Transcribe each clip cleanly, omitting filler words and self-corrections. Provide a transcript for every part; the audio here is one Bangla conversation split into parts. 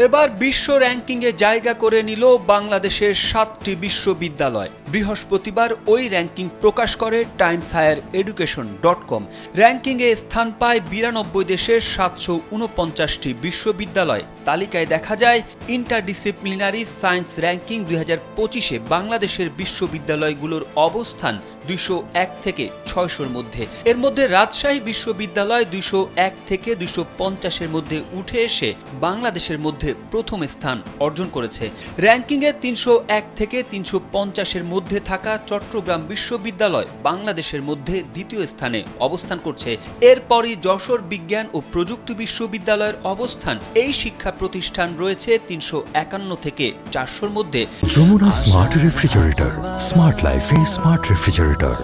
এবার বিশ্ব র্যাঙ্কিংয়ে জায়গা করে নিল বাংলাদেশের 7টি বিশ্ববিদ্যালয়। বৃহস্পতিবার ওই র্যাঙ্কিং প্রকাশ করে timeshighereducation.com। র্যাঙ্কিংয়ে স্থান পায় 92 দেশের 749টি বিশ্ববিদ্যালয়। তালিকায় দেখা যায় ইন্টারডিসিপ্লিনারি সায়েন্স র্যাঙ্কিং 2025-এ বাংলাদেশের বিশ্ববিদ্যালয়গুলোর অবস্থান 201 থেকে 600-র মধ্যে। এর মধ্যে রাজশাহী বিশ্ববিদ্যালয় 201 থেকে 250-এর মধ্যে উঠে এসে বাংলাদেশের মধ্যে প্রথম স্থান অর্জন করেছে। র্যাঙ্কিংয়ে 301 থেকে 350-এর মধ্যে থাকা চট্টগ্রাম বিশ্ববিদ্যালয় বাংলাদেশের মধ্যে দ্বিতীয় স্থানে অবস্থান করছে। এরপরই যশোর বিজ্ঞান ও প্রযুক্তি বিশ্ববিদ্যালয়ের অবস্থান। এই শিক্ষা প্রতিষ্ঠান রয়েছে 351 থেকে 400-র মধ্যে। যমুনা স্মার্ট রেফ্রিজারেটর, স্মার্ট লাইফে স্মার্ট রেফ্রিজারেটর।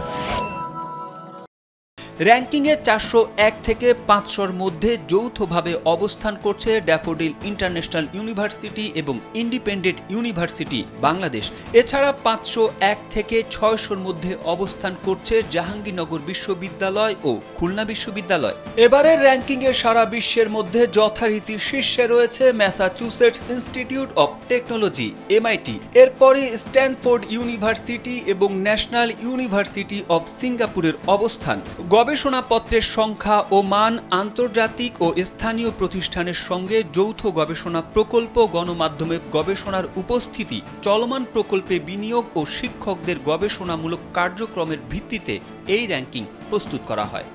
র্যাঙ্কিংয়ে 401 থেকে 500-র মধ্যে যৌথভাবে অবস্থান করছে ড্যাফোডিল ইন্টারন্যাশনাল ইউনিভার্সিটি এবং ইন্ডিপেন্ডেন্ট ইউনিভার্সিটি বাংলাদেশ। এছাড়া 501 থেকে 600-র মধ্যে অবস্থান করছে জাহাঙ্গীরনগর বিশ্ববিদ্যালয় ও খুলনা বিশ্ববিদ্যালয়। এবারের র্যাঙ্কিংয়ে সারা বিশ্বের মধ্যে যথারীতি শীর্ষে রয়েছে Massachusetts institute of technology MIT, এরপরে স্ট্যানফোর্ড ইউনিভার্সিটি এবং ন্যাশনাল ইউনিভার্সিটি অব সিঙ্গাপুরের অবস্থান। গবেষণাপত্রের সংখ্যা ও মান, আন্তর্জাতিক ও স্থানীয় প্রতিষ্ঠানের সঙ্গে যৌথ গবেষণা প্রকল্প, গণমাধ্যমে গবেষণার উপস্থিতি, চলমান প্রকল্পে বিনিয়োগ ও শিক্ষকদের গবেষণামূলক কার্যক্রমের ভিত্তিতে এই র্যাঙ্কিং প্রস্তুত করা হয়।